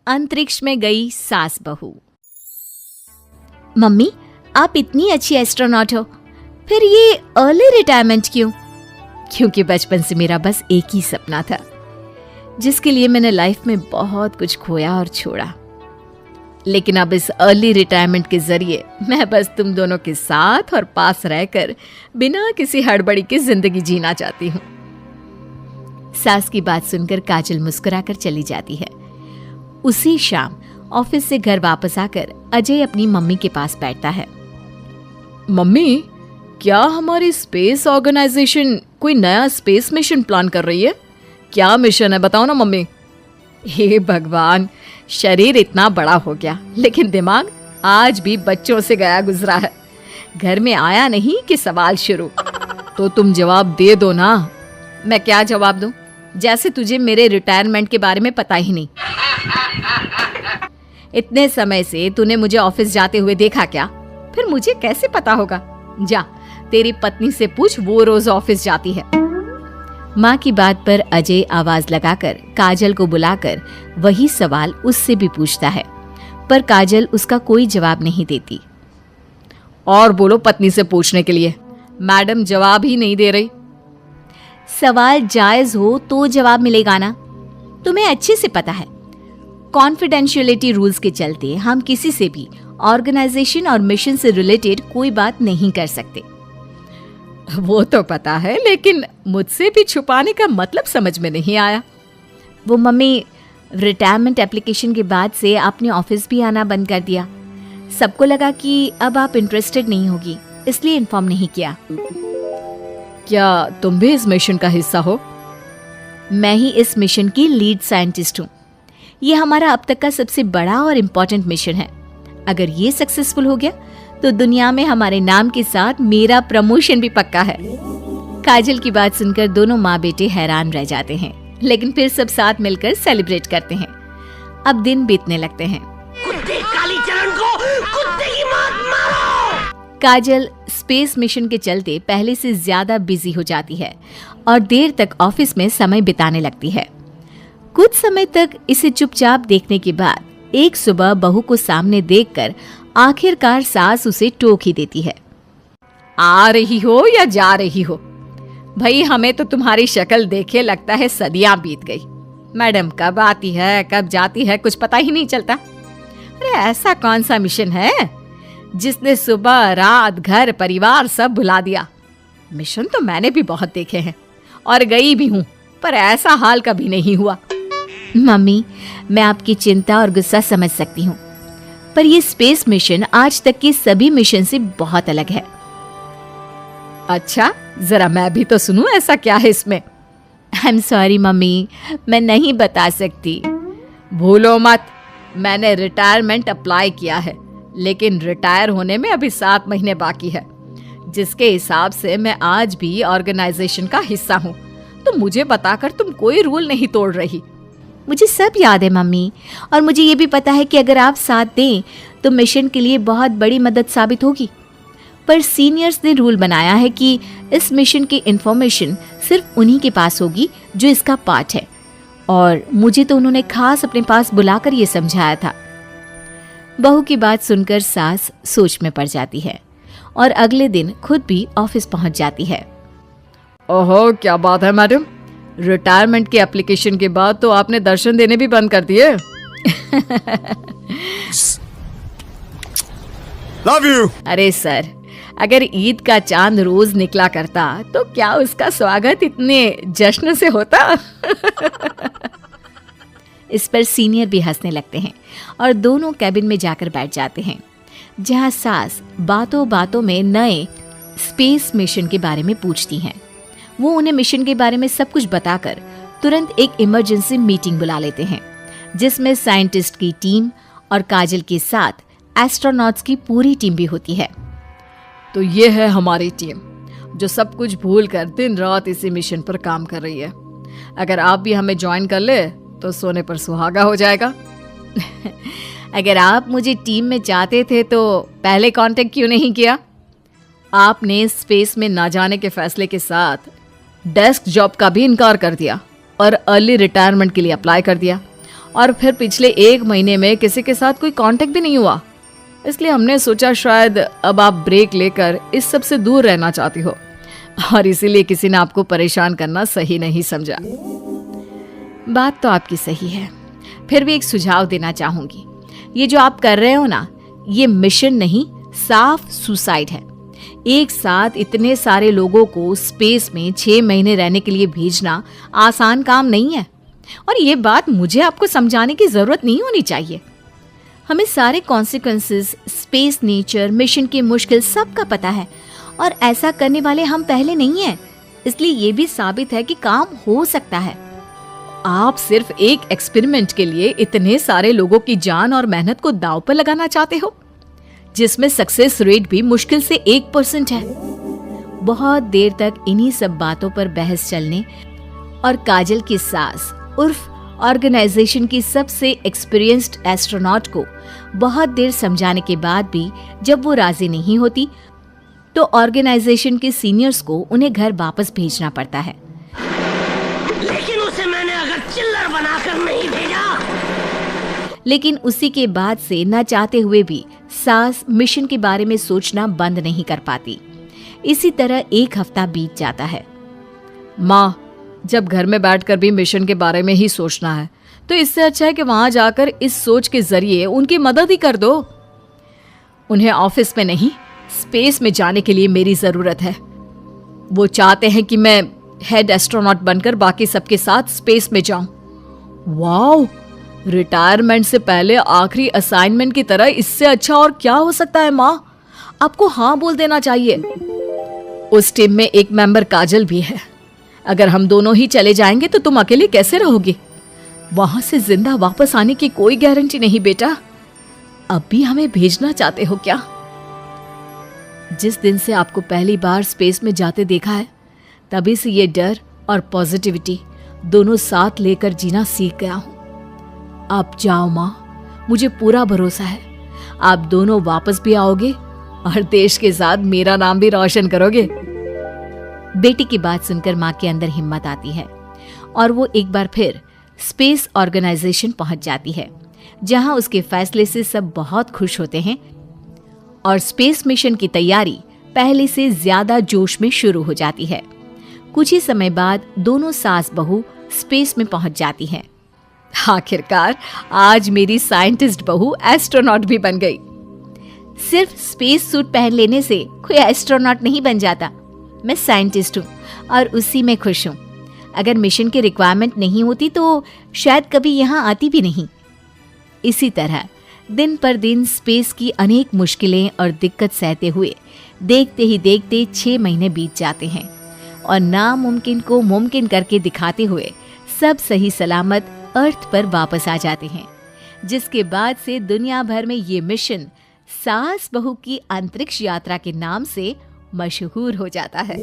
अंतरिक्ष में गई सास बहू। मम्मी, आप इतनी अच्छी एस्ट्रोनॉट हो, फिर ये अर्ली रिटायरमेंट क्यों? क्योंकि बचपन से मेरा बस एक ही सपना था, जिसके लिए मैंने लाइफ में बहुत कुछ खोया और छोड़ा। लेकिन अब इस अर्ली रिटायरमेंट के जरिए मैं बस तुम दोनों के साथ और पास रहकर बिना किसी हड़बड़ी की जिंदगी जीना चाहती हूँ। सास की बात सुनकर काजल मुस्कुराकर चली जाती है। उसी शाम ऑफिस से घर वापस आकर अजय अपनी मम्मी के पास बैठता है। मम्मी, क्या हमारी स्पेस ऑर्गेनाइजेशन कोई नया स्पेस मिशन प्लान कर रही है? क्या मिशन है, बताओ ना मम्मी। हे भगवान, शरीर इतना बड़ा हो गया लेकिन दिमाग आज भी बच्चों से गया गुजरा है। घर में आया नहीं कि सवाल शुरू। तो तुम जवाब दे दो ना। मैं क्या जवाब दूं? जैसे तुझे मेरे रिटायरमेंट के बारे में पता ही नहीं। इतने समय से तूने मुझे ऑफिस जाते हुए देखा क्या? फिर मुझे कैसे पता होगा? जा, तेरी पत्नी से पूछ, वो रोज ऑफिस जाती है। माँ की बात पर अजय आवाज लगाकर काजल को बुलाकर वही सवाल उससे भी पूछता है, पर काजल उसका कोई जवाब नहीं देती। और बोलो पत्नी से पूछने के लिए। मैडम जवाब ही नहीं दे रही। सवाल जायज हो तो जवाब मिलेगा ना, तुम्हें अच्छे से पता है। कॉन्फिडेंशियलिटी रूल्स के चलते हम किसी से भी ऑर्गेनाइजेशन और मिशन से रिलेटेड कोई बात नहीं कर सकते। वो तो पता है, लेकिन मुझसे भी छुपाने का मतलब समझ में नहीं आया। वो मम्मी, रिटायरमेंट एप्लीकेशन के बाद से आपने ऑफिस भी आना बंद कर दिया। सबको लगा कि अब आप इंटरेस्टेड नहीं होगी, इसलिए इन्फॉर्म नहीं किया। क्या तुम भी इस मिशन का हिस्सा हो? मैं ही इस मिशन की लीड साइंटिस्ट हूँ। ये हमारा अब तक का सबसे बड़ा और इम्पोर्टेंट मिशन है। अगर ये सक्सेसफुल हो गया तो दुनिया में हमारे नाम के साथ मेरा प्रमोशन भी पक्का है। काजल की बात सुनकर दोनों माँ बेटे हैरान रह जाते हैं, लेकिन फिर सब साथ मिलकर सेलिब्रेट करते हैं। अब दिन बीतने लगते हैं। कुत्ते कालीचरण को कुत्ते की मौत मारो। काजल स्पेस मिशन के चलते पहले से ज्यादा बिजी हो जाती है और देर तक ऑफिस में समय बिताने लगती है। कुछ समय तक इसे चुपचाप देखने के बाद एक सुबह बहू को सामने देखकर आखिरकार सास उसे टोक ही देती है। आ रही हो या जा रही हो? भाई, हमें तो तुम्हारी शक्ल देखे लगता है सदियां बीत गई। मैडम कब आती है कब जाती है कुछ पता ही नहीं चलता। अरे ऐसा कौन सा मिशन है जिसने सुबह रात घर परिवार सब भुला दिया? मिशन तो मैंने भी बहुत देखे हैं और गई भी हूँ, पर ऐसा हाल कभी नहीं हुआ। मम्मी, मैं आपकी चिंता और गुस्सा समझ सकती हूँ, पर ये स्पेस मिशन आज तक के सभी मिशन से बहुत अलग है। अच्छा, जरा मैं भी तो सुनूं, ऐसा क्या है इसमें? आई एम सॉरी मम्मी, मैं नहीं बता सकती। भूलो मत, मैंने रिटायरमेंट अप्लाई किया है, लेकिन रिटायर होने में अभी 7 महीने बाकी है, जिसके हिसाब से मैं आज भी ऑर्गेनाइजेशन का हिस्सा हूँ। तो मुझे बताकर तुम कोई रूल नहीं तोड़ रही। मुझे सब याद है मम्मी, और मुझे ये भी पता है कि अगर आप साथ दें तो मिशन के लिए बहुत बड़ी मदद साबित होगी। पर सीनियर्स ने रूल बनाया है कि इस मिशन की इंफॉर्मेशन सिर्फ उन्हीं के पास होगी जो इसका पार्ट है, और मुझे तो उन्होंने खास अपने पास बुलाकर ये समझाया था। बहू की बात सुनकर सास सोच में पड़ जाती है और अगले दिन खुद भी ऑफिस पहुंच जाती है। ओहो, क्या बात है मैडम, रिटायरमेंट के एप्लीकेशन के बाद तो आपने दर्शन देने भी बंद कर दिए। Love you. अरे सर, अगर ईद का चांद रोज निकला करता तो क्या उसका स्वागत इतने जश्न से होता? इस पर सीनियर भी हंसने लगते हैं और दोनों कैबिन में जाकर बैठ जाते हैं, जहां सास बातों बातों में नए स्पेस मिशन के बारे में पूछती हैं। वो उन्हें मिशन के बारे में सब कुछ बताकर तुरंत एक इमरजेंसी मीटिंग बुला लेते हैं, जिसमें साइंटिस्ट की टीम और काजल के साथ एस्ट्रोनॉट्स की पूरी टीम भी होती है। तो ये है हमारी टीम, जो सब कुछ भूल कर दिन रात इसी मिशन पर काम कर रही है। अगर आप भी हमें ज्वाइन कर ले तो सोने पर सुहागा हो जाएगा। अगर आप मुझे टीम में चाहते थे तो पहले कांटेक्ट क्यों नहीं किया? आपने स्पेस में ना जाने के फैसले के साथ डेस्क जॉब का भी इनकार कर दिया और अर्ली रिटायरमेंट के लिए अप्लाई कर दिया, और फिर पिछले 1 महीने में किसी के साथ कोई कांटेक्ट भी नहीं हुआ। इसलिए हमने सोचा शायद अब आप ब्रेक लेकर इस सब से दूर रहना चाहती हो और इसीलिए किसी ने आपको परेशान करना सही नहीं समझा। बात तो आपकी सही है, फिर भी एक सुझाव देना चाहूंगी। ये जो आप कर रहे हो ना, ये मिशन नहीं, साफ सुसाइड है। एक साथ इतने सारे लोगों को स्पेस में 6 महीने रहने के लिए भेजना आसान काम नहीं है, और ये बात मुझे आपको समझाने की जरूरत नहीं होनी चाहिए। हमें सारे कॉन्सिक्वेंसेस, स्पेस नेचर, मिशन की मुश्किल सबका पता है, और ऐसा करने वाले हम पहले नहीं हैं। इसलिए ये भी साबित है कि काम हो सकता है। आप सिर्फ एक एक्सपेरिमेंट के लिए इतने सारे लोगों की जान और मेहनत को दांव पर लगाना चाहते हो, जिसमें सक्सेस रेट भी मुश्किल से 1% है। बहुत देर तक इन्हीं सब बातों पर बहस चलने और काजल की सास उर्फ ऑर्गेनाइजेशन की सबसे एक्सपीरियंस्ड एस्ट्रोनॉट को बहुत देर समझाने के बाद भी जब वो राजी नहीं होती, तो ऑर्गेनाइजेशन के सीनियर्स को उन्हें घर वापस भेजना पड़ता है। लेकिन उसे मैंने अगर चिल्लर बनाकर नहीं भेजा। लेकिन उसी के बाद से न चाहते हुए भी सास मिशन के बारे में सोचना बंद नहीं कर पाती। इसी तरह 1 हफ्ता बीत जाता है। माँ, जब घर में बैठकर भी मिशन के बारे में ही सोचना है, तो इससे अच्छा है कि वहां जाकर इस सोच के जरिए उनकी मदद ही कर दो। उन्हें ऑफिस में नहीं, स्पेस में जाने के लिए मेरी जरूरत है। वो चाहते हैं कि मैं हेड एस्ट्रोनॉट बनकर बाकी सबके साथ स्पेस में जाऊं। वाओ, रिटायरमेंट से पहले आखिरी असाइनमेंट की तरह इससे अच्छा और क्या हो सकता है। माँ, आपको हाँ बोल देना चाहिए। उस टीम में एक मेंबर काजल भी है। अगर हम दोनों ही चले जाएंगे तो तुम अकेले कैसे रहोगी? वहां से जिंदा वापस आने की कोई गारंटी नहीं बेटा। अब भी हमें भेजना चाहते हो क्या? जिस दिन से आपको पहली बार स्पेस में जाते देखा है, तभी से ये डर और पॉजिटिविटी दोनों साथ लेकर जीना सीख गया हूं। आप जाओ माँ, मुझे पूरा भरोसा है आप दोनों वापस भी आओगे और देश के साथ मेरा नाम भी रोशन करोगे। बेटी की बात सुनकर माँ के अंदर हिम्मत आती है और वो एक बार फिर स्पेस ऑर्गेनाइजेशन पहुंच जाती है, जहां उसके फैसले से सब बहुत खुश होते हैं और स्पेस मिशन की तैयारी पहले से ज्यादा जोश में शुरू हो जाती है। कुछ ही समय बाद दोनों सास बहू स्पेस में पहुंच जाती हैं। आखिरकार आज मेरी साइंटिस्ट बहू एस्ट्रोनॉट भी बन गई। सिर्फ स्पेस सूट पहन लेने से कोई एस्ट्रोनॉट नहीं बन जाता। मैं साइंटिस्ट हूँ और उसी में खुश हूँ। अगर मिशन की रिक्वायरमेंट नहीं होती तो शायद कभी यहाँ आती भी नहीं। इसी तरह दिन पर दिन स्पेस की अनेक मुश्किलें और दिक्कत सहते हुए देखते ही देखते 6 महीने बीत जाते हैं और नामुमकिन को मुमकिन करके दिखाते हुए सब सही सलामत अर्थ पर वापस आ जाते हैं, जिसके बाद से दुनिया भर में ये मिशन सास बहू की अंतरिक्ष यात्रा के नाम से मशहूर हो जाता है।